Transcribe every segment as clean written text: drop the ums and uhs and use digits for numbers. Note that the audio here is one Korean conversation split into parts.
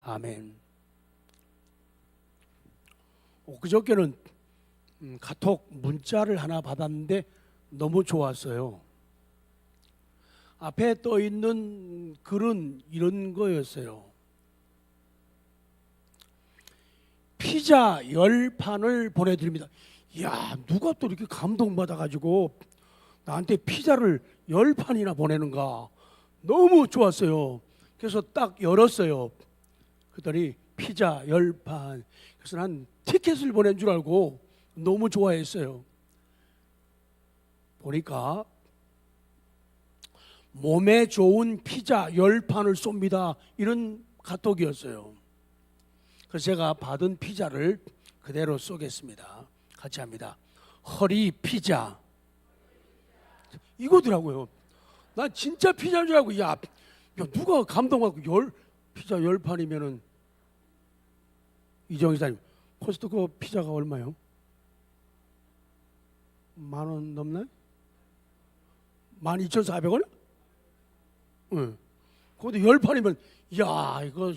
아멘. 그저께는 카톡 문자를 하나 받았는데 너무 좋았어요. 앞에 떠 있는 글은 이런 거였어요. 피자 10판을 보내드립니다. 이야, 누가 또 이렇게 감동받아가지고 나한테 피자를 10판이나 보내는가. 너무 좋았어요. 그래서 딱 열었어요. 그랬더니 피자 10판. 그래서 난 티켓을 보낸 줄 알고 너무 좋아했어요. 보니까 몸에 좋은 피자 10판을 쏩니다. 이런 카톡이었어요. 그래서 제가 받은 피자를 그대로 쏘겠습니다. 같이 합니다. 허리 피자. 이거더라고요. 난 진짜 피자인 줄 알고, 야 누가 감동하고 피자 10판이면은, 이정 이사님, 코스트코 피자가 얼마요? 10,000원 넘나요? 12,400원? 응. 근데 10판이면, 야 이거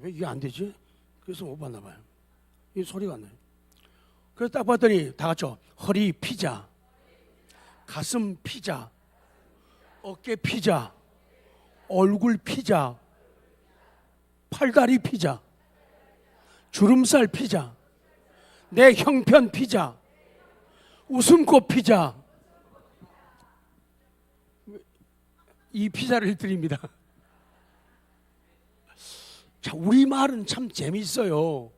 왜 이게 안 되지? 그래서 못 봤나 봐요. 이 소리가 안 나요. 그래서 딱 봤더니 다 같이요. 허리 피자, 가슴 피자, 어깨 피자, 얼굴 피자, 팔다리 피자, 주름살 피자, 내 형편 피자, 웃음꽃 피자. 이 피자를 드립니다. 자, 우리말은 참 재밌어요.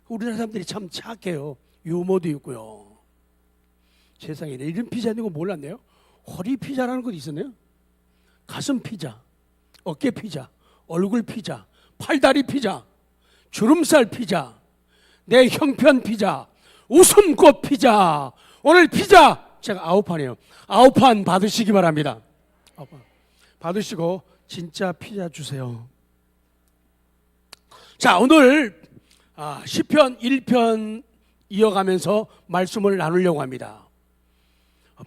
우리나라 사람들이 참 착해요. 유머도 있고요. 세상에 이런 피자 있는 거 몰랐네요. 허리 피자라는 것도 있었네요. 가슴 피자, 어깨 피자, 얼굴 피자, 팔다리 피자, 주름살 피자, 내 형편 피자, 웃음꽃 피자. 오늘 피자 제가 9판이에요. 9판 받으시기 바랍니다. 9판 받으시고 진짜 피자 주세요. 자, 오늘 시편 1편 이어가면서 말씀을 나누려고 합니다.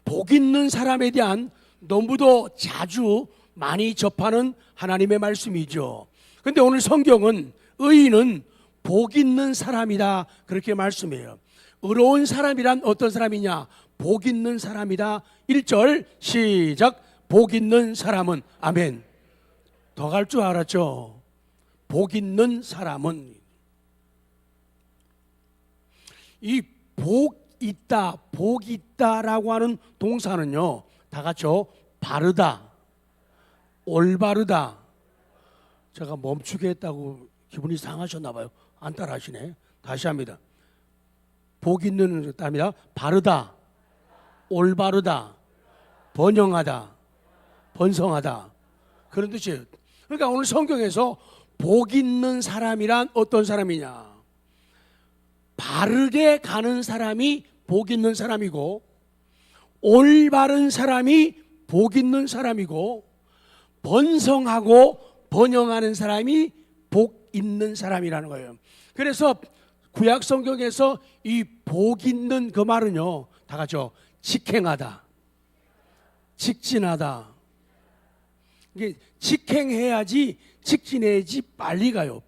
복 있는 사람에 대한 너무도 자주 많이 접하는 하나님의 말씀이죠. 그런데 오늘 성경은 의인은 복 있는 사람이다 그렇게 말씀해요. 의로운 사람이란 어떤 사람이냐? 복 있는 사람이다. 1절 시작. 복 있는 사람은, 아멘. 더 갈 줄 알았죠? 복 있는 사람은, 이 복 있다라고 하는 동사는요, 다 같이요, 바르다, 올바르다. 제가 멈추게 했다고 기분이 상하셨나 봐요. 안 따라하시네. 다시 합니다. 복 있는 사람이다. 바르다, 올바르다, 번영하다, 번성하다, 그런 뜻이에요. 그러니까 오늘 성경에서 복 있는 사람이란 어떤 사람이냐? 바르게 가는 사람이 복 있는 사람이고, 올바른 사람이 복 있는 사람이고, 번성하고 번영하는 사람이 복 있는 사람이라는 거예요. 그래서 구약 성경에서 이 복 있는 그 말은요, 다 같이요, 직행하다, 직진하다. 이게 직행해야지, 직진해야지 빨리 가요.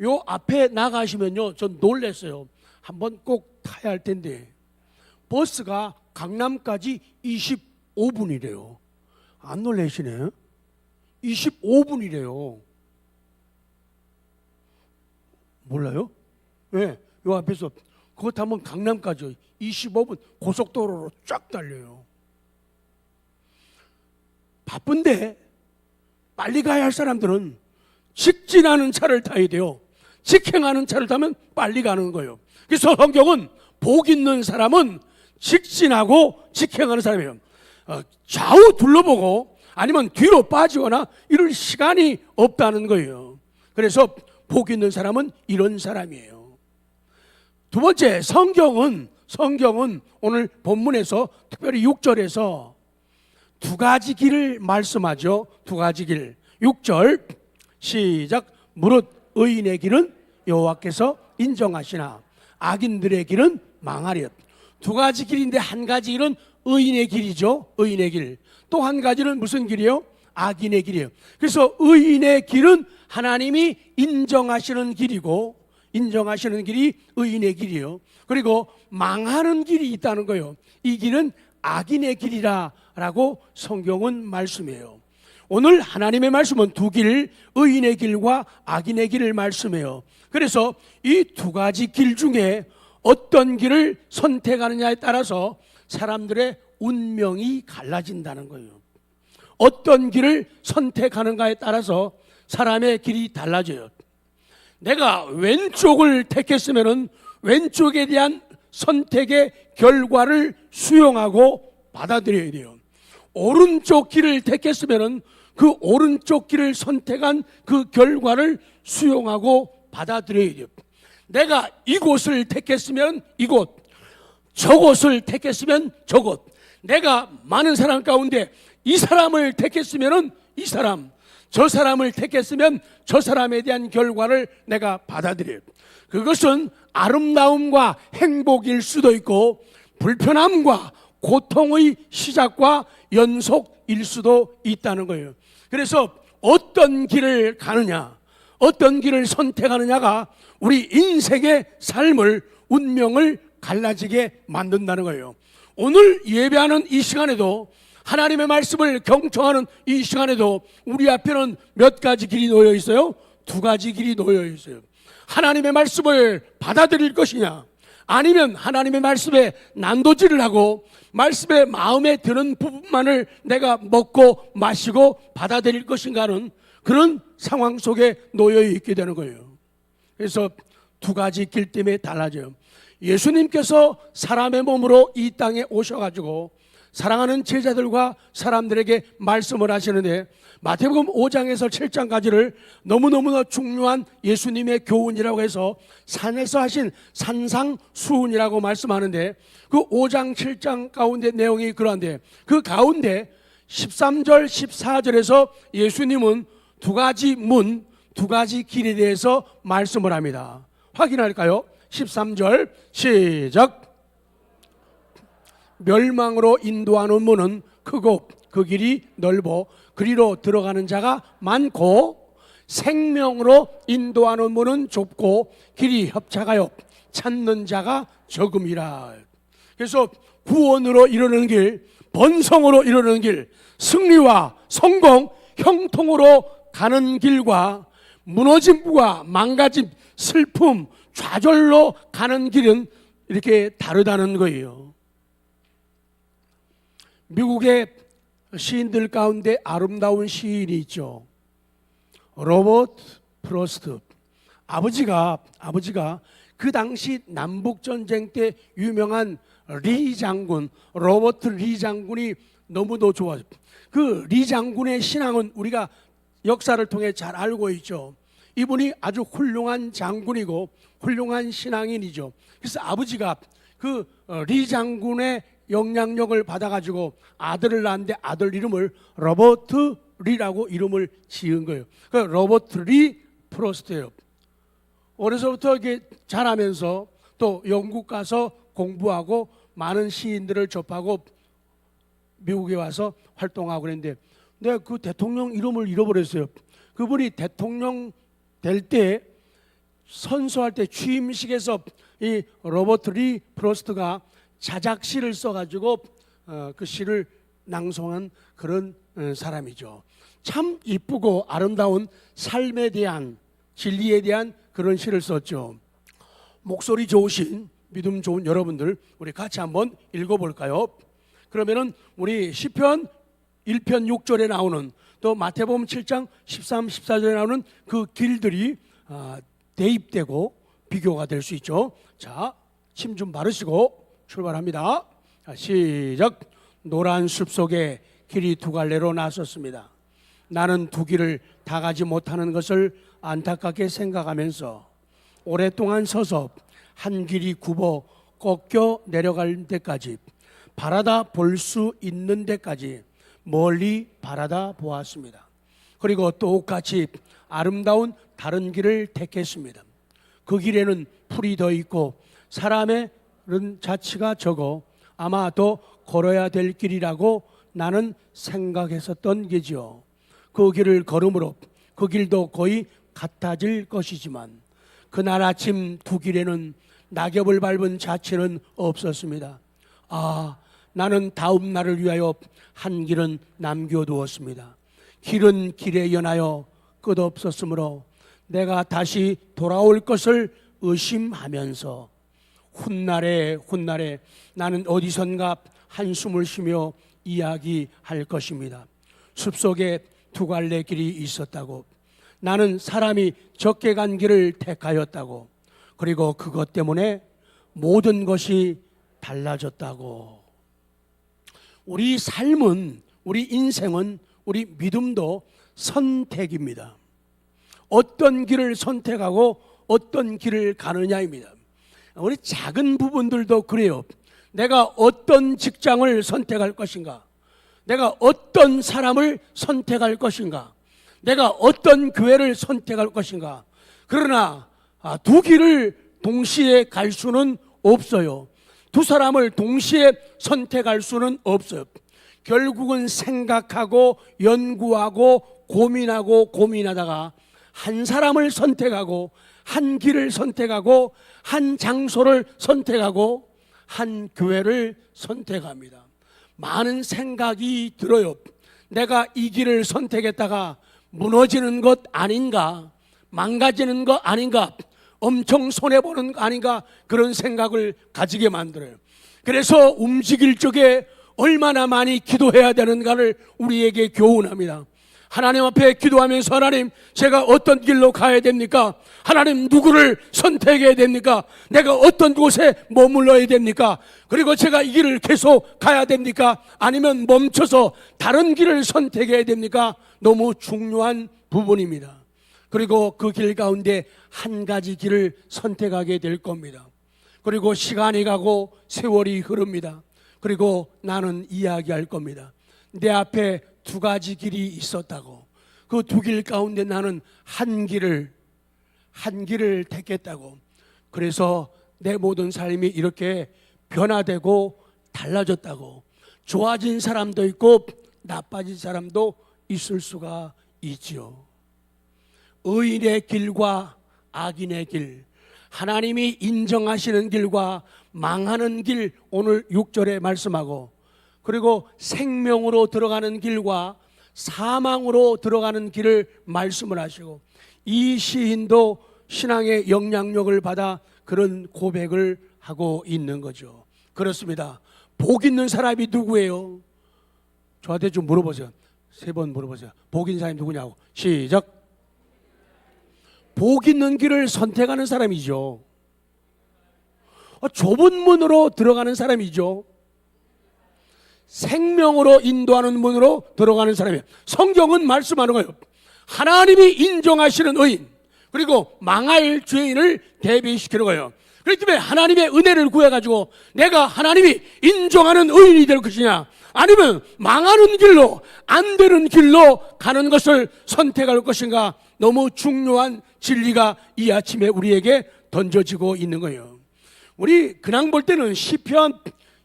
요 앞에 나가시면요, 전 놀랐어요. 한번 꼭 타야 할 텐데 버스가 강남까지 25분이래요. 안 놀라시네? 25분이래요. 몰라요? 네, 요 앞에서 그거 타면 강남까지 25분 고속도로로 쫙 달려요. 바쁜데 빨리 가야 할 사람들은 직진하는 차를 타야 돼요. 직행하는 차를 타면 빨리 가는 거예요. 그래서 성경은 복 있는 사람은 직진하고 직행하는 사람이에요. 좌우 둘러보고 아니면 뒤로 빠지거나 이럴 시간이 없다는 거예요. 그래서 복 있는 사람은 이런 사람이에요. 두 번째, 성경은 오늘 본문에서 특별히 6절에서 두 가지 길을 말씀하죠. 두 가지 길. 6절 시작. 무릇 의인의 길은 여호와께서 인정하시나 악인들의 길은 망하리라. 두 가지 길인데 한 가지 길은 의인의 길이죠. 의인의 길. 또 한 가지는 무슨 길이요? 악인의 길이에요. 그래서 의인의 길은 하나님이 인정하시는 길이고, 인정하시는 길이 의인의 길이에요. 그리고 망하는 길이 있다는 거예요. 이 길은 악인의 길이라고 성경은 말씀해요. 오늘 하나님의 말씀은 두 길, 의인의 길과 악인의 길을 말씀해요. 그래서 이 두 가지 길 중에 어떤 길을 선택하느냐에 따라서 사람들의 운명이 갈라진다는 거예요. 어떤 길을 선택하는가에 따라서 사람의 길이 달라져요. 내가 왼쪽을 택했으면 왼쪽에 대한 선택의 결과를 수용하고 받아들여야 돼요. 오른쪽 길을 택했으면 그 오른쪽 길을 선택한 그 결과를 수용하고 받아들여야 돼요. 내가 이곳을 택했으면 이곳, 저곳을 택했으면 저곳, 내가 많은 사람 가운데 이 사람을 택했으면 이 사람, 저 사람을 택했으면 저 사람에 대한 결과를 내가 받아들여요. 그것은 아름다움과 행복일 수도 있고 불편함과 고통의 시작과 연속일 수도 있다는 거예요. 그래서 어떤 길을 가느냐, 어떤 길을 선택하느냐가 우리 인생의 삶을, 운명을 갈라지게 만든다는 거예요. 오늘 예배하는 이 시간에도, 하나님의 말씀을 경청하는 이 시간에도 우리 앞에는 몇 가지 길이 놓여 있어요? 두 가지 길이 놓여 있어요. 하나님의 말씀을 받아들일 것이냐, 아니면 하나님의 말씀에 난도질을 하고 말씀에 마음에 드는 부분만을 내가 먹고 마시고 받아들일 것인가는 그런 상황 속에 놓여 있게 되는 거예요. 그래서 두 가지 길 때문에 달라져요. 예수님께서 사람의 몸으로 이 땅에 오셔가지고 사랑하는 제자들과 사람들에게 말씀을 하시는데, 마태복음 5장에서 7장까지를 너무너무 중요한 예수님의 교훈이라고 해서 산에서 하신 산상수훈이라고 말씀하는데, 그 5장 7장 가운데 내용이 그러한데, 그 가운데 13절 14절에서 예수님은 두 가지 문, 두 가지 길에 대해서 말씀을 합니다. 확인할까요? 13절 시작. 멸망으로 인도하는 문은 크고 그 길이 넓어 그리로 들어가는 자가 많고, 생명으로 인도하는 문은 좁고 길이 협착하여 찾는 자가 적음이라. 그래서 구원으로 이르는 길, 번성으로 이르는 길, 승리와 성공, 형통으로 가는 길과 무너짐과 망가짐, 슬픔, 좌절로 가는 길은 이렇게 다르다는 거예요. 미국의 시인들 가운데 아름다운 시인이 있죠. 로버트 프로스트. 아버지가 그 당시 남북전쟁 때 유명한 리 장군, 로버트 리 장군이 너무도 좋아요. 그 리 장군의 신앙은 우리가 역사를 통해 잘 알고 있죠. 이분이 아주 훌륭한 장군이고 훌륭한 신앙인이죠. 그래서 아버지가 그 리 장군의 영향력을 받아가지고 아들을 낳았는데 아들 이름을 로버트 리라고 이름을 지은 거예요. 그 로버트 리 프로스트예요. 어려서부터 이렇게 자라면서 또 영국 가서 공부하고 많은 시인들을 접하고 미국에 와서 활동하고 그랬는데, 내가 그 대통령 이름을 잃어버렸어요. 그분이 대통령 될 때 선서할 때 취임식에서 이 로버트 리 프로스트가 자작시를 써가지고 그 시를 낭송한 그런 사람이죠. 참 이쁘고 아름다운 삶에 대한, 진리에 대한 그런 시를 썼죠. 목소리 좋으신 믿음 좋은 여러분들, 우리 같이 한번 읽어볼까요? 그러면은 우리 시편 1편 6절에 나오는, 또 마태복음 7장 13, 14절에 나오는 그 길들이 대입되고 비교가 될 수 있죠. 자, 침 좀 바르시고 출발합니다. 시작. 노란 숲 속에 길이 두 갈래로 나섰습니다. 나는 두 길을 다 가지 못하는 것을 안타깝게 생각하면서 오랫동안 서서 한 길이 굽어 꺾여 내려갈 때까지, 바라다 볼 수 있는 데까지 멀리 바라다 보았습니다. 그리고 똑같이 아름다운 다른 길을 택했습니다. 그 길에는 풀이 더 있고 사람의 자치가 적어 아마 더 걸어야 될 길이라고 나는 생각했었던 게지요. 그 길을 걸음으로 그 길도 거의 같아질 것이지만 그날 아침 두 길에는 낙엽을 밟은 자취는 없었습니다. 나는 다음 날을 위하여 한 길은 남겨두었습니다. 길은 길에 연하여 끝없었으므로 내가 다시 돌아올 것을 의심하면서 훗날에 나는 어디선가 한숨을 쉬며 이야기할 것입니다. 숲속에 두 갈래 길이 있었다고, 나는 사람이 적게 간 길을 택하였다고, 그리고 그것 때문에 모든 것이 달라졌다고. 우리 삶은, 우리 인생은, 우리 믿음도 선택입니다. 어떤 길을 선택하고 어떤 길을 가느냐입니다. 우리 작은 부분들도 그래요. 내가 어떤 직장을 선택할 것인가, 내가 어떤 사람을 선택할 것인가, 내가 어떤 교회를 선택할 것인가. 그러나 두 길을 동시에 갈 수는 없어요. 두 사람을 동시에 선택할 수는 없어요. 결국은 생각하고 연구하고 고민하다가 한 사람을 선택하고 한 길을 선택하고 한 장소를 선택하고 한 교회를 선택합니다. 많은 생각이 들어요. 내가 이 길을 선택했다가 무너지는 것 아닌가, 망가지는 것 아닌가, 엄청 손해보는 거 아닌가, 그런 생각을 가지게 만들어요. 그래서 움직일 적에 얼마나 많이 기도해야 되는가를 우리에게 교훈합니다. 하나님 앞에 기도하면서, 하나님, 제가 어떤 길로 가야 됩니까? 하나님, 누구를 선택해야 됩니까? 내가 어떤 곳에 머물러야 됩니까? 그리고 제가 이 길을 계속 가야 됩니까? 아니면 멈춰서 다른 길을 선택해야 됩니까? 너무 중요한 부분입니다. 그리고 그 길 가운데 한 가지 길을 선택하게 될 겁니다. 그리고 시간이 가고 세월이 흐릅니다. 그리고 나는 이야기할 겁니다. 내 앞에 두 가지 길이 있었다고, 그 두 길 가운데 나는 한 길을 택했다고. 그래서 내 모든 삶이 이렇게 변화되고 달라졌다고. 좋아진 사람도 있고 나빠진 사람도 있을 수가 있지요. 의인의 길과 악인의 길, 하나님이 인정하시는 길과 망하는 길, 오늘 6절에 말씀하고, 그리고 생명으로 들어가는 길과 사망으로 들어가는 길을 말씀을 하시고, 이 시인도 신앙의 영향력을 받아 그런 고백을 하고 있는 거죠. 그렇습니다. 복 있는 사람이 누구예요? 저한테 좀 물어보세요. 3번 물어보세요. 복 있는 사람이 누구냐고. 시작. 복 있는 길을 선택하는 사람이죠. 좁은 문으로 들어가는 사람이죠. 생명으로 인도하는 문으로 들어가는 사람이에요. 성경은 말씀하는 거예요. 하나님이 인정하시는 의인, 그리고 망할 죄인을 대비시키는 거예요. 그렇기 때문에 하나님의 은혜를 구해가지고 내가 하나님이 인정하는 의인이 될 것이냐, 아니면 망하는 길로, 안 되는 길로 가는 것을 선택할 것인가, 너무 중요한 진리가 이 아침에 우리에게 던져지고 있는 거예요. 우리 근황 볼 때는 시편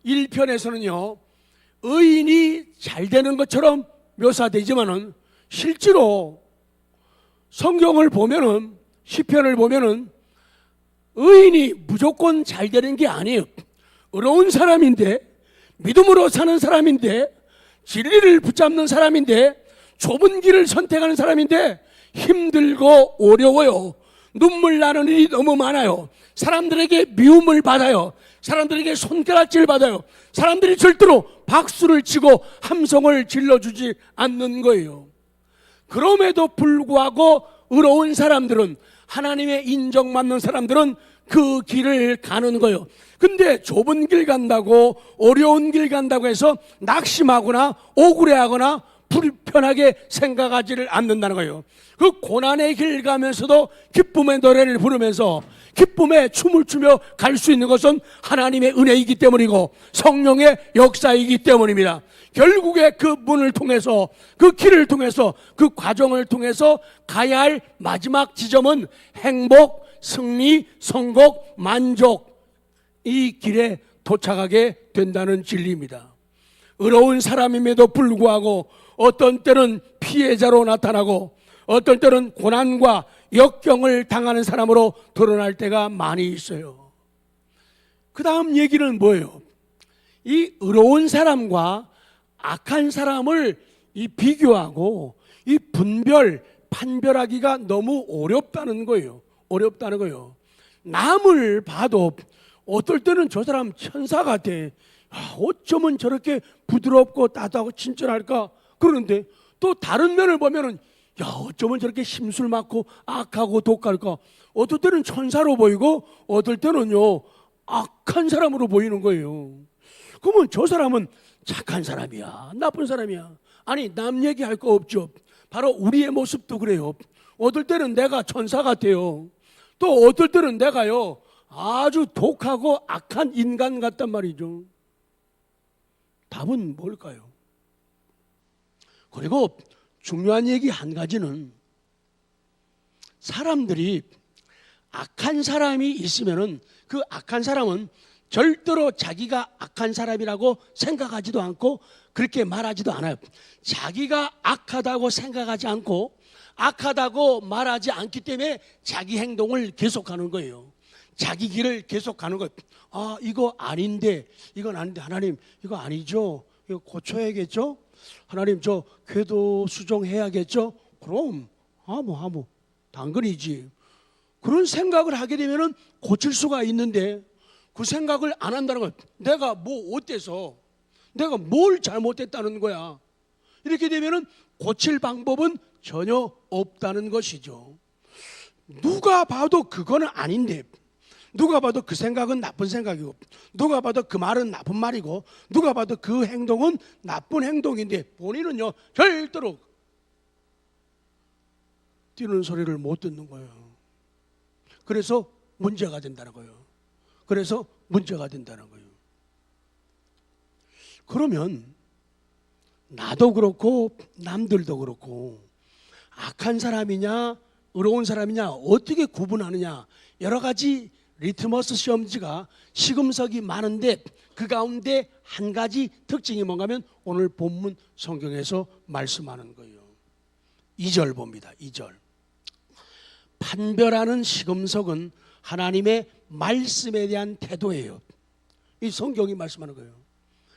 1편에서는요 의인이 잘 되는 것처럼 묘사되지만은 실제로 성경을 보면은, 시편을 보면은 의인이 무조건 잘 되는 게 아니에요. 의로운 사람인데, 믿음으로 사는 사람인데, 진리를 붙잡는 사람인데, 좁은 길을 선택하는 사람인데 힘들고 어려워요. 눈물 나는 일이 너무 많아요. 사람들에게 미움을 받아요. 사람들에게 손가락질 받아요. 사람들이 절대로 박수를 치고 함성을 질러주지 않는 거예요. 그럼에도 불구하고 의로운 사람들은, 하나님의 인정받는 사람들은 그 길을 가는 거예요. 근데 좁은 길 간다고, 어려운 길 간다고 해서 낙심하거나 억울해하거나 불편하게 생각하지를 않는다는 거예요. 그 고난의 길 가면서도 기쁨의 노래를 부르면서 기쁨의 춤을 추며 갈 수 있는 것은 하나님의 은혜이기 때문이고 성령의 역사이기 때문입니다. 결국에 그 문을 통해서, 그 길을 통해서, 그 과정을 통해서 가야 할 마지막 지점은 행복, 승리, 성공, 만족, 이 길에 도착하게 된다는 진리입니다. 의로운 사람임에도 불구하고 어떤 때는 피해자로 나타나고 어떤 때는 고난과 역경을 당하는 사람으로 드러날 때가 많이 있어요. 그 다음 얘기는 뭐예요? 이 의로운 사람과 악한 사람을 이 비교하고 이 판별하기가 너무 어렵다는 거예요. 어렵다는 거예요. 남을 봐도 어떨 때는 저 사람 천사 같아. 어쩌면 저렇게 부드럽고 따뜻하고 친절할까? 그러는데 또 다른 면을 보면은 어쩌면 저렇게 심술 많고 악하고 독할까? 어떨 때는 천사로 보이고 어떨 때는요 악한 사람으로 보이는 거예요. 그러면 저 사람은 착한 사람이야, 나쁜 사람이야? 아니, 남 얘기할 거 없죠. 바로 우리의 모습도 그래요. 어떨 때는 내가 천사 같아요. 또 어떨 때는 내가요 아주 독하고 악한 인간 같단 말이죠. 답은 뭘까요? 그리고 중요한 얘기 한 가지는, 사람들이 악한 사람이 있으면은 그 악한 사람은 절대로 자기가 악한 사람이라고 생각하지도 않고 그렇게 말하지도 않아요. 자기가 악하다고 생각하지 않고 악하다고 말하지 않기 때문에 자기 행동을 계속하는 거예요. 자기 길을 계속가는 것. 이거 아닌데, 이건 아닌데, 하나님 이거 아니죠? 이거 고쳐야겠죠? 하나님 저 궤도 수정해야겠죠? 그럼 아무 당근이지. 그런 생각을 하게 되면은 고칠 수가 있는데 그 생각을 안 한다는 건 내가 뭐 어때서, 내가 뭘 잘못했다는 거야. 이렇게 되면은 고칠 방법은 전혀 없다는 것이죠. 누가 봐도 그거는 아닌데, 누가 봐도 그 생각은 나쁜 생각이고, 누가 봐도 그 말은 나쁜 말이고, 누가 봐도 그 행동은 나쁜 행동인데 본인은요 절대로 뛰는 소리를 못 듣는 거예요. 그래서 문제가 된다는 거예요. 그래서 문제가 된다는 거예요. 그러면 나도 그렇고 남들도 그렇고 악한 사람이냐 의로운 사람이냐 어떻게 구분하느냐, 여러 가지 리트머스 시험지가 시금석이 많은데 그 가운데 한 가지 특징이 뭔가 하면 오늘 본문 성경에서 말씀하는 거예요. 2절 봅니다. 2절. 판별하는 시금석은 하나님의 말씀에 대한 태도예요. 이 성경이 말씀하는 거예요.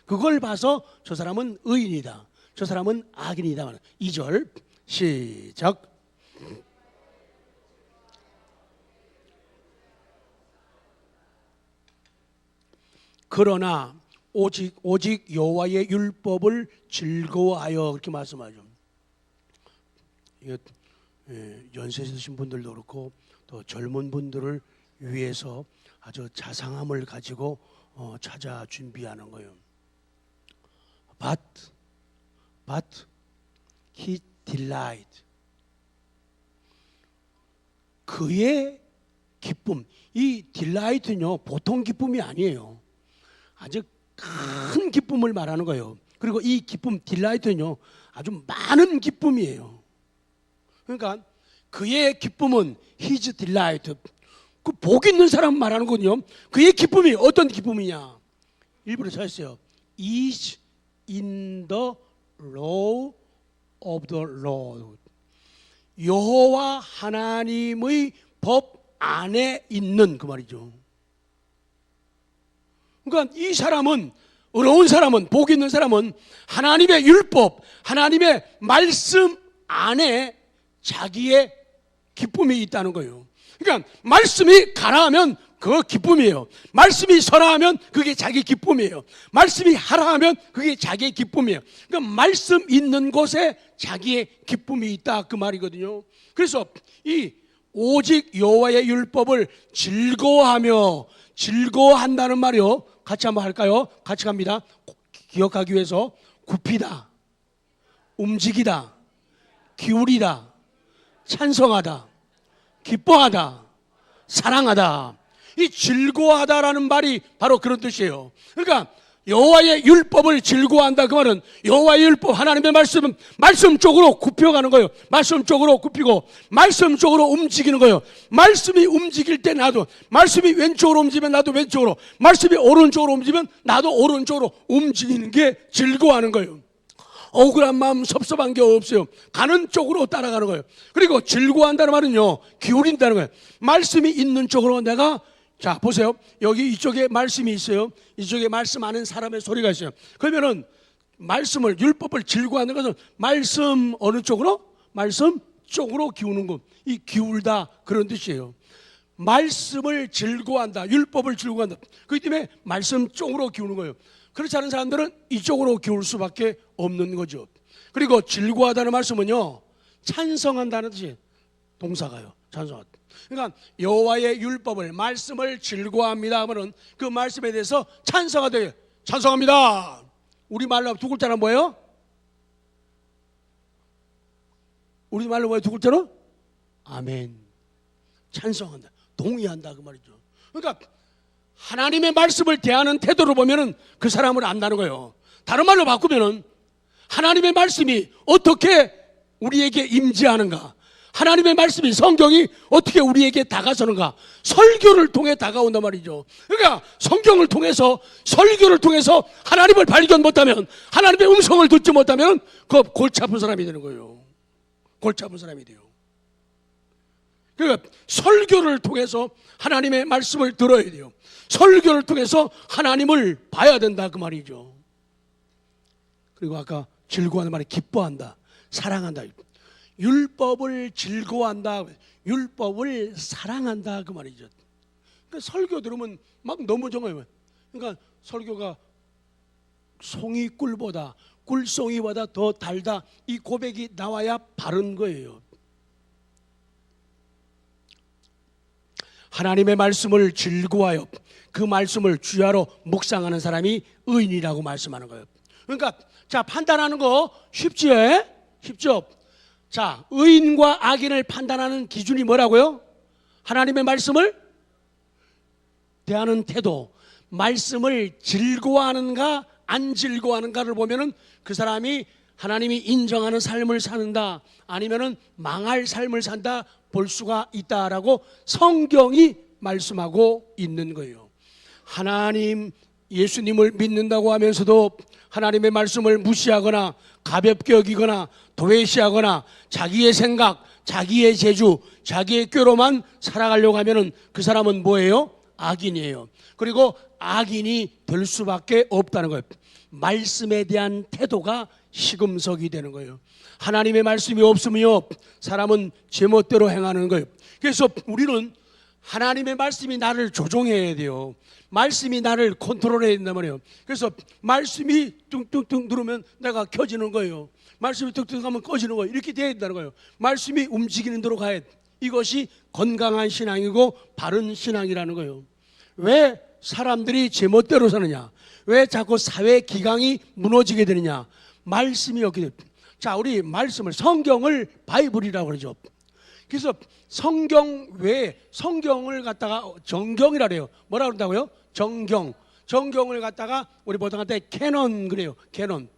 그걸 봐서 저 사람은 의인이다, 저 사람은 악인이다. 2절 시작. 그러나 오직 여호와의 율법을 즐거워하여, 그렇게 말씀하죠. 이게 연세 있으신 분들도 그렇고 또 젊은 분들을 위해서 아주 자상함을 가지고 찾아 준비하는 거예요. But he delight. 그의 기쁨. 이 delight는요 보통 기쁨이 아니에요. 아주 큰 기쁨을 말하는 거예요. 그리고 이 기쁨 delight는요 아주 많은 기쁨이에요. 그러니까 그의 기쁨은 his delight. 그 복 있는 사람 말하는 거군요. 그의 기쁨이 어떤 기쁨이냐? 일부러 써있어요. is in the law of the Lord. 여호와 하나님의 법 안에 있는, 그 말이죠. 그러니까 이 사람은, 의로운 사람은, 복 있는 사람은 하나님의 율법, 하나님의 말씀 안에 자기의 기쁨이 있다는 거예요. 그러니까 말씀이 가라하면 그거 기쁨이에요. 말씀이 서라하면 그게 자기 기쁨이에요. 말씀이 하라하면 그게 자기의 기쁨이에요. 그러니까 말씀 있는 곳에 자기의 기쁨이 있다, 그 말이거든요. 그래서 이 오직 여호와의 율법을 즐거워하며, 즐거워한다는 말이요, 같이 한번 할까요? 같이 갑니다. 기억하기 위해서 굽히다, 움직이다, 기울이다, 찬성하다, 기뻐하다, 사랑하다. 이 즐거워하다라는 말이 바로 그런 뜻이에요. 그러니까 여호와의 율법을 즐거워한다, 그 말은 여호와의 율법, 하나님의 말씀은 말씀 쪽으로 굽혀가는 거예요. 말씀 쪽으로 굽히고 말씀 쪽으로 움직이는 거예요. 말씀이 움직일 때 나도, 말씀이 왼쪽으로 움직이면 나도 왼쪽으로, 말씀이 오른쪽으로 움직이면 나도 오른쪽으로 움직이는 게 즐거워하는 거예요. 억울한 마음, 섭섭한 게 없어요. 가는 쪽으로 따라가는 거예요. 그리고 즐거워한다는 말은요, 기울인다는 거예요. 말씀이 있는 쪽으로 내가, 자 보세요, 여기 이쪽에 말씀이 있어요. 이쪽에 말씀하는 사람의 소리가 있어요. 그러면은 말씀을, 율법을 즐거워하는 것은 말씀 어느 쪽으로? 말씀 쪽으로 기우는 것. 이 기울다, 그런 뜻이에요. 말씀을 즐거워한다, 율법을 즐거워한다. 그렇기 때문에 말씀 쪽으로 기우는 거예요. 그렇지 않은 사람들은 이쪽으로 기울 수밖에 없는 거죠. 그리고 즐거워하다는 말씀은요, 찬성한다는 뜻이 동사가요. 찬성한다. 그러니까 여호와의 율법을, 말씀을 즐거워합니다 하면은 그 말씀에 대해서 찬성하되, 찬성합니다. 우리 말로 두 글자는 뭐예요? 우리 말로 뭐예요? 두 글자로? 아멘. 찬성한다, 동의한다, 그 말이죠. 그러니까 하나님의 말씀을 대하는 태도를 보면은 그 사람을 안다는 거예요. 다른 말로 바꾸면은 하나님의 말씀이 어떻게 우리에게 임재하는가, 하나님의 말씀이, 성경이 어떻게 우리에게 다가서는가, 설교를 통해 다가온단 말이죠. 그러니까 성경을 통해서, 설교를 통해서 하나님을 발견 못하면, 하나님의 음성을 듣지 못하면 그 골치 아픈 사람이 되는 거예요. 골치 아픈 사람이 돼요. 그러니까 설교를 통해서 하나님의 말씀을 들어야 돼요. 설교를 통해서 하나님을 봐야 된다, 그 말이죠. 그리고 아까 즐거워하는 말이 기뻐한다, 사랑한다. 율법을 즐거워한다, 율법을 사랑한다, 그 말이죠. 그러니까 설교 들으면 막 너무 정해요. 그러니까 설교가 송이 꿀보다, 꿀송이보다 더 달다, 이 고백이 나와야 바른 거예요. 하나님의 말씀을 즐거워하여 그 말씀을 주야로 묵상하는 사람이 의인이라고 말씀하는 거예요. 그러니까 자, 판단하는 거 쉽지요? 쉽죠? 자, 의인과 악인을 판단하는 기준이 뭐라고요? 하나님의 말씀을 대하는 태도, 말씀을 즐거워하는가 안 즐거워하는가를 보면은 그 사람이 하나님이 인정하는 삶을 사는다, 아니면은 망할 삶을 산다 볼 수가 있다라고 성경이 말씀하고 있는 거예요. 하나님, 예수님을 믿는다고 하면서도 하나님의 말씀을 무시하거나 가볍게 여기거나 도외시하거나 자기의 생각, 자기의 재주, 자기의 꾀로만 살아가려고 하면은 그 사람은 뭐예요? 악인이에요. 그리고 악인이 될 수밖에 없다는 거예요. 말씀에 대한 태도가 시금석이 되는 거예요. 하나님의 말씀이 없으면요, 사람은 제멋대로 행하는 거예요. 그래서 우리는 하나님의 말씀이 나를 조종해야 돼요. 말씀이 나를 컨트롤해야 된단 말이에요. 그래서 말씀이 뚱뚱뚱 누르면 내가 켜지는 거예요. 말씀이 뚝뚝 하면 꺼지는 거예요. 이렇게 돼야 된다는 거예요. 말씀이 움직이는 대로 가야 돼. 이것이 건강한 신앙이고 바른 신앙이라는 거예요. 왜 사람들이 제멋대로 사느냐, 왜 자꾸 사회 기강이 무너지게 되느냐, 말씀이 없게 됩니다. 자, 우리 말씀을, 성경을 바이블이라고 그러죠. 그래서 성경 외에, 성경을 갖다가 정경이라 그래요. 뭐라 그런다고요? 정경. 정경을 갖다가 우리 보통 할 때 캐논 그래요. 캐논.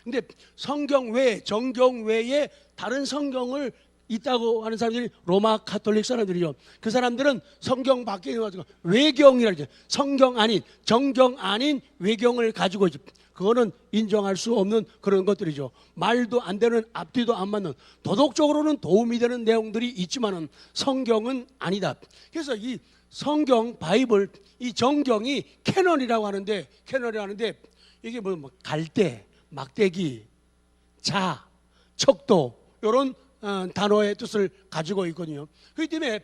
근데 성경 외에, 정경 외에 다른 성경을 있다고 하는 사람들이 로마 가톨릭 사람들이죠. 그 사람들은 성경 밖에 있는 거 외경이라 그러죠. 성경 아닌, 정경 아닌 외경을 가지고 있죠. 그거는 인정할 수 없는 그런 것들이죠. 말도 안 되는, 앞뒤도 안 맞는, 도덕적으로는 도움이 되는 내용들이 있지만은 성경은 아니다. 그래서 이 성경, 바이블, 이 정경이 캐논이라고 하는데, 이게 뭐 갈대, 막대기, 자, 척도, 이런 단어의 뜻을 가지고 있거든요. 그렇기 때문에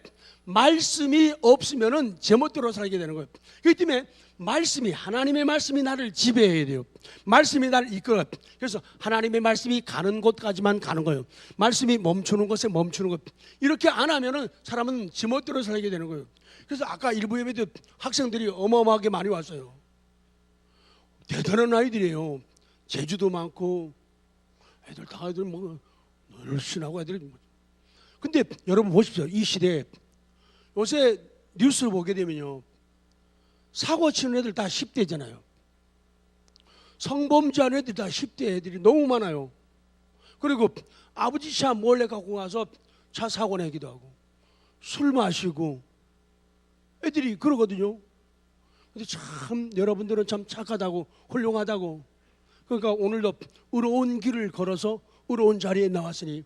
말씀이 없으면은 제멋대로 살게 되는 거예요. 그렇기 때문에 말씀이, 하나님의 말씀이 나를 지배해야 돼요. 말씀이 나를 이끌어요. 그래서 하나님의 말씀이 가는 곳까지만 가는 거예요. 말씀이 멈추는 곳에 멈추는 것. 이렇게 안 하면은 사람은 제멋대로 살게 되는 거예요. 그래서 아까 일부 예배도 학생들이 어마어마하게 많이 왔어요. 대단한 아이들이에요. 재주도 많고, 애들 다 애들 뭐 늘씬하고 애들이. 근데 여러분 보십시오. 이 시대에 요새 뉴스 보게 되면요, 사고 치는 애들 다 10대잖아요. 성범죄하는 애들 다 10대 애들이 너무 많아요. 그리고 아버지 차 몰래 갖고 가서 차 사고 내기도 하고, 술 마시고, 애들이 그러거든요. 근데 참 여러분들은 참 착하다고, 훌륭하다고. 그러니까 오늘도 의로운 길을 걸어서 의로운 자리에 나왔으니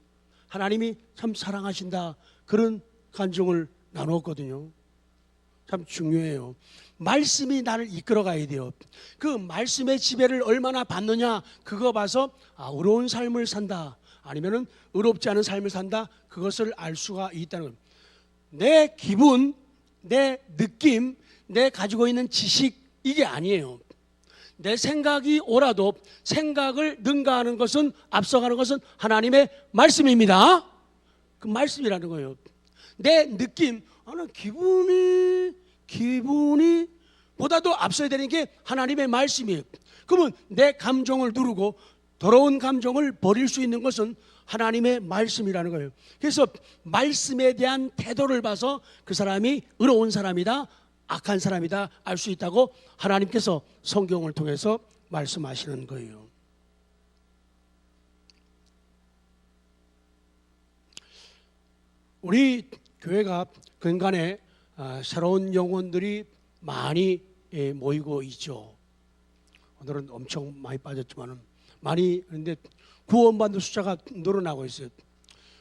하나님이 참 사랑하신다, 그런 간증을 나눴거든요. 참 중요해요. 말씀이 나를 이끌어 가야 돼요. 그 말씀의 지배를 얼마나 받느냐, 그거 봐서 의로운 삶을 산다, 아니면은 의롭지 않은 삶을 산다, 그것을 알 수가 있다는 겁니다. 내 기분, 내 느낌, 내 가지고 있는 지식, 이게 아니에요. 내 생각이 옳아도 생각을 능가하는 것은, 앞서가는 것은 하나님의 말씀입니다. 그 말씀이라는 거예요. 내 느낌, 나는 기분이 보다도 앞서야 되는 게 하나님의 말씀이에요. 그러면 내 감정을 누르고 더러운 감정을 버릴 수 있는 것은 하나님의 말씀이라는 거예요. 그래서 말씀에 대한 태도를 봐서 그 사람이 의로운 사람이다, 악한 사람이다 알 수 있다고 하나님께서 성경을 통해서 말씀하시는 거예요. 우리 교회가 근간에 새로운 영혼들이 많이 모이고 있죠. 오늘은 엄청 많이 빠졌지만 많이, 그런데 구원받는 숫자가 늘어나고 있어요.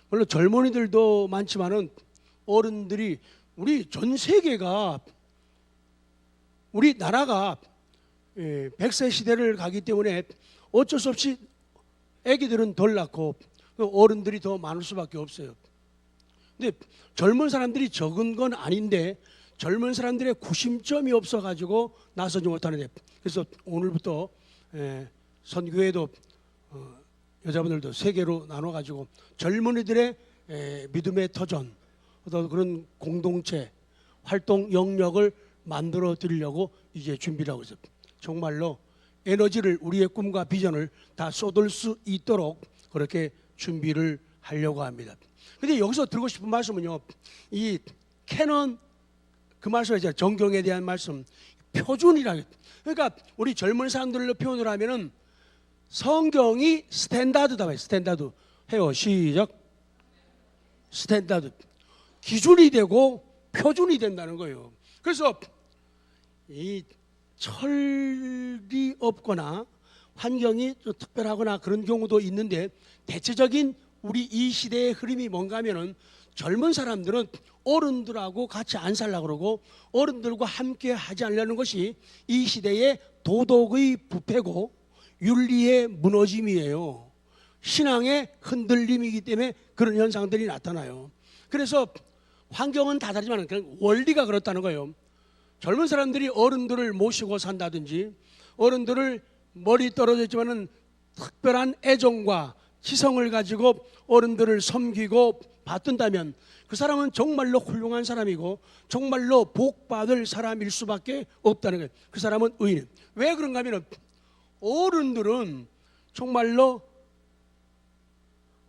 물론 젊은이들도 많지만은 어른들이, 우리 전 세계가, 우리 나라가 100세 시대를 가기 때문에 어쩔 수 없이 아기들은 덜 낳고 어른들이 더 많을 수밖에 없어요. 근데 젊은 사람들이 적은 건 아닌데 젊은 사람들의 구심점이 없어가지고 나서지 못하는데, 그래서 오늘부터 선교회도 여자분들도 3개로 나눠가지고 젊은이들의 믿음의 터전, 어떤 그런 공동체 활동 영역을 만들어 드리려고 이제 준비를 하고 있어요. 정말로 에너지를, 우리의 꿈과 비전을 다 쏟을 수 있도록 그렇게 준비를 하려고 합니다. 근데 여기서 드리고 싶은 말씀은요, 이 캐논, 그 말씀이죠, 정경에 대한 말씀, 표준이라. 그러니까 우리 젊은 사람들로 표현을 하면은 성경이 스탠다드다. 스탠다드 해요. 시작. 스탠다드, 기준이 되고 표준이 된다는 거예요. 그래서 이 철이 없거나 환경이 좀 특별하거나 그런 경우도 있는데, 대체적인 우리 이 시대의 흐름이 뭔가 하면은 젊은 사람들은 어른들하고 같이 안 살려고 그러고 어른들과 함께 하지 않으려는 것이 이 시대의 도덕의 부패고 윤리의 무너짐이에요. 신앙의 흔들림이기 때문에 그런 현상들이 나타나요. 그래서 환경은 다 다르지만 그냥 원리가 그렇다는 거예요. 젊은 사람들이 어른들을 모시고 산다든지, 어른들을 머리 떨어져 있지만은 특별한 애정과 지성을 가지고 어른들을 섬기고 받든다면 그 사람은 정말로 훌륭한 사람이고 정말로 복받을 사람일 수밖에 없다는 거예요. 그 사람은 의인. 왜 그런가 하면 어른들은 정말로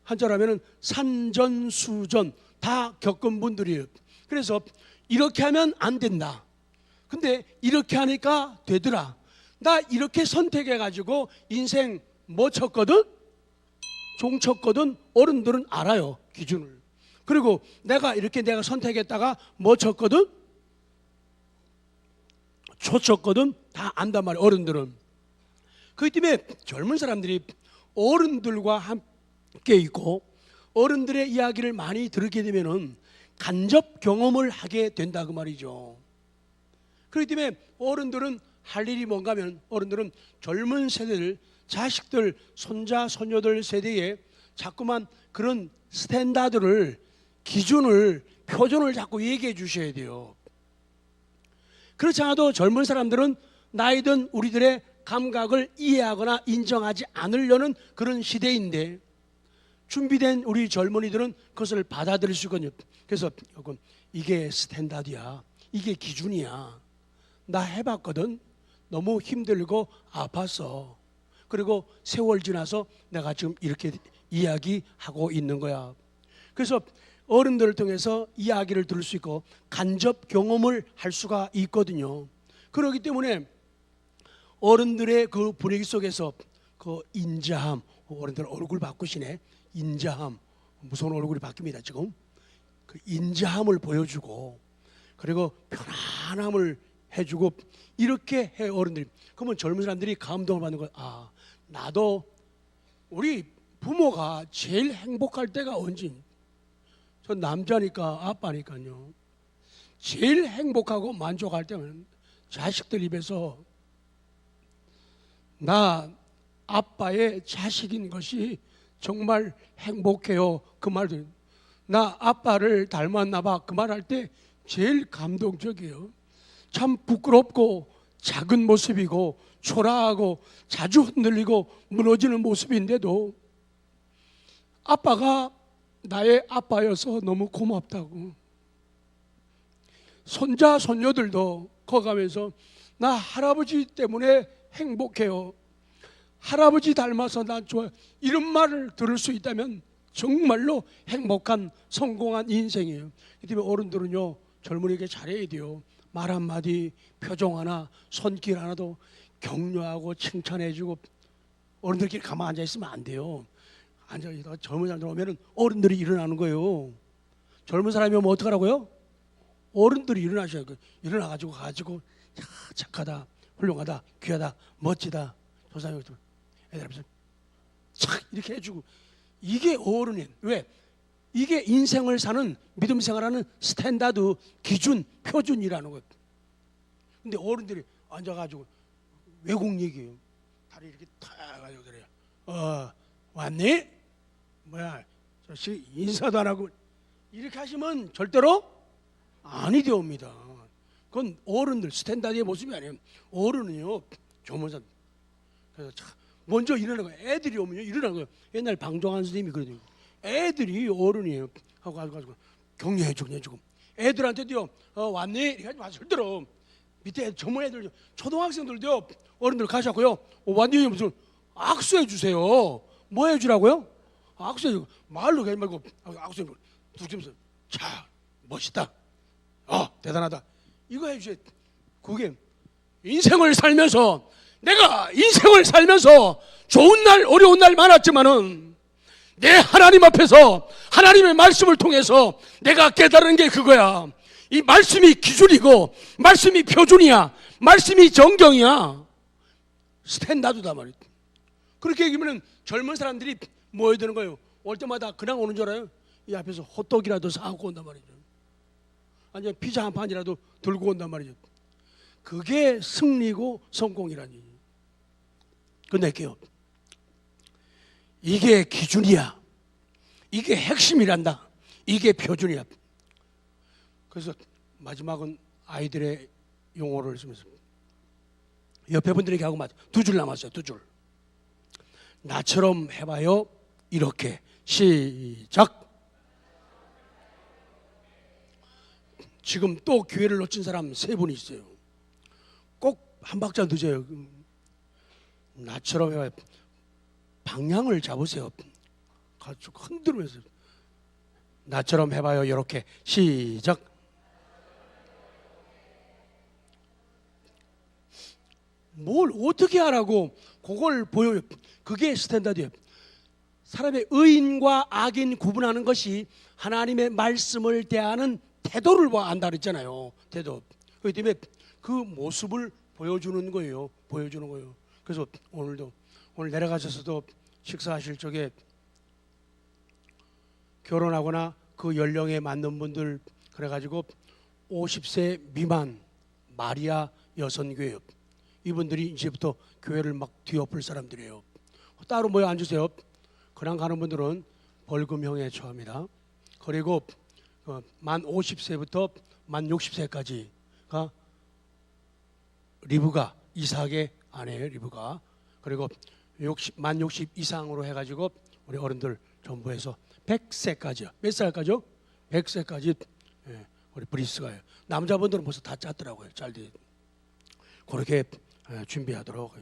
한자라면 산전수전 다 겪은 분들이에요. 그래서 이렇게 하면 안 된다, 근데 이렇게 하니까 되더라, 나 이렇게 선택해가지고 인생 뭐 쳤거든? 종 쳤거든? 어른들은 알아요, 기준을. 그리고 내가 선택했다가 뭐 쳤거든? 초 쳤거든? 다 안단 말이에요, 어른들은. 그렇기 때문에 젊은 사람들이 어른들과 함께 있고 어른들의 이야기를 많이 들게 되면은 간접 경험을 하게 된다, 그 말이죠. 그렇기 때문에 어른들은 할 일이 뭔가 하면, 어른들은 젊은 세대들, 자식들, 손자, 손녀들 세대에 자꾸만 그런 스탠다드를, 기준을, 표준을 자꾸 얘기해 주셔야 돼요. 그렇지 않아도 젊은 사람들은 나이든 우리들의 감각을 이해하거나 인정하지 않으려는 그런 시대인데, 준비된 우리 젊은이들은 그것을 받아들일 수 있거든요. 그래서 이게 스탠다드야, 이게 기준이야, 나 해봤거든, 너무 힘들고 아팠어, 그리고 세월 지나서 내가 지금 이렇게 이야기하고 있는 거야. 그래서 어른들을 통해서 이야기를 들을 수 있고 간접 경험을 할 수가 있거든요. 그렇기 때문에 어른들의 그 분위기 속에서 그 인자함, 어른들 얼굴 바꾸시네, 인자함, 무서운 얼굴이 바뀝니다 지금. 그 인자함을 보여주고 그리고 편안함을 해주고 이렇게 해 어른들이. 그러면 젊은 사람들이 감동을 받는 거예요. 아, 나도 우리 부모가 제일 행복할 때가 언제? 저 남자니까 아빠니까요. 제일 행복하고 만족할 때는 자식들 입에서 나 아빠의 자식인 것이 정말 행복해요. 그 말들. 나 아빠를 닮았나 봐. 그 말 할 때 제일 감동적이에요. 참 부끄럽고 작은 모습이고 초라하고 자주 흔들리고 무너지는 모습인데도 아빠가 나의 아빠여서 너무 고맙다고. 손자 손녀들도 커가면서 나 할아버지 때문에 행복해요. 할아버지 닮아서 난 좋아요. 이런 말을 들을 수 있다면 정말로 행복한 성공한 인생이에요. 이 때문에 어른들은요, 젊은이에게 잘해야 돼요. 말 한마디, 표정 하나, 손길 하나도 격려하고 칭찬해주고. 어른들끼리 가만히 앉아있으면 안 돼요. 앉아있다가 젊은 사람들 오면 어른들이 일어나는 거예요. 젊은 사람이 오면 어떡하라고요? 어른들이 일어나셔야 돼요. 일어나가지고 야, 착하다, 훌륭하다, 귀하다, 멋지다. 조상님 애들 앞에서 착 이렇게 해주고. 이게 어른이에요. 왜? 이게 인생을 사는, 믿음 생활하는 스탠다드, 기준, 표준이라는 거예요. 근데 어른들이 앉아가지고 외국 얘기예요. 다리 이렇게 탁 가지고 그래요. 왔니? 뭐야, 저씨 인사도 안 하고. 이렇게 하시면 절대로 아니 되옵니다. 그건 어른들 스탠다드의 모습이 아니에요. 어른은요, 조문사. 그래서 먼저 일어나는 거예요. 애들이 오면요, 일어나는 거예요. 옛날 방종환 선생님이 그러더니 애들이 어른이에요. 하고 가지고 격려해주고. 애들한테도요, 왔니? 이렇게 하지 마세요. 절대로. 밑에 젊은 애들, 초등학생들도요, 어른들 가셨고요. 왔니? 무슨 악수해 주세요. 뭐 해주라고요? 악수해 주고. 말로 하지 말고 악수해 주고. 툭 치면서 자, 멋있다. 대단하다. 이거 해주세요. 그게 인생을 살면서, 내가 인생을 살면서 좋은 날 어려운 날 많았지만은 내 하나님 앞에서 하나님의 말씀을 통해서 내가 깨달은 게 그거야. 이 말씀이 기준이고 말씀이 표준이야. 말씀이 정경이야. 스탠다드다 말이야. 그렇게 얘기하면 젊은 사람들이 모여드는 거예요. 올 때마다 그냥 오는 줄 알아요? 이 앞에서 호떡이라도 사고 온단 말이죠. 아니면 피자 한 판이라도 들고 온단 말이죠. 그게 승리고 성공이라니. 끝낼게요. 이게 기준이야. 이게 핵심이란다. 이게 표준이야. 그래서 마지막은 아이들의 용어를 쓰면서 옆에 분들에게 하고 두 줄 남았어요. 두 줄. 나처럼 해봐요. 이렇게. 시작. 지금 또 기회를 놓친 사람 3분 있어요. 꼭 한 박자 늦어요. 나처럼 해봐요. 방향을 잡으세요. 가지고 흔들면서 나처럼 해봐요. 이렇게. 시작. 뭘 어떻게 하라고 그걸 보여요. 그게 스탠다드예요. 사람의 의인과 악인 구분하는 것이 하나님의 말씀을 대하는 태도를 안다 그랬잖아요. 태도. 그렇기 때문에 그 모습을 보여주는 거예요. 보여주는 거예요. 그래서 오늘 내려가셔서도 식사하실 적에 결혼하거나 그 연령에 맞는 분들, 그래가지고 50세 미만 마리아 여선교회, 이분들이 이제부터 교회를 막 뒤엎을 사람들이에요. 따로 모여 앉으세요. 그냥 가는 분들은 벌금형에 처합니다. 그리고 만 50세부터 만 60세까지가 리브가, 이삭의 아내예요. 리브가. 그리고 만 60 이상으로 해가지고 우리 어른들 전부 해서 100세까지요. 몇 살까지요? 100세까지 우리 브리스가요. 남자분들은 벌써 다 짰더라고요. 잘 돼. 그렇게 준비하도록.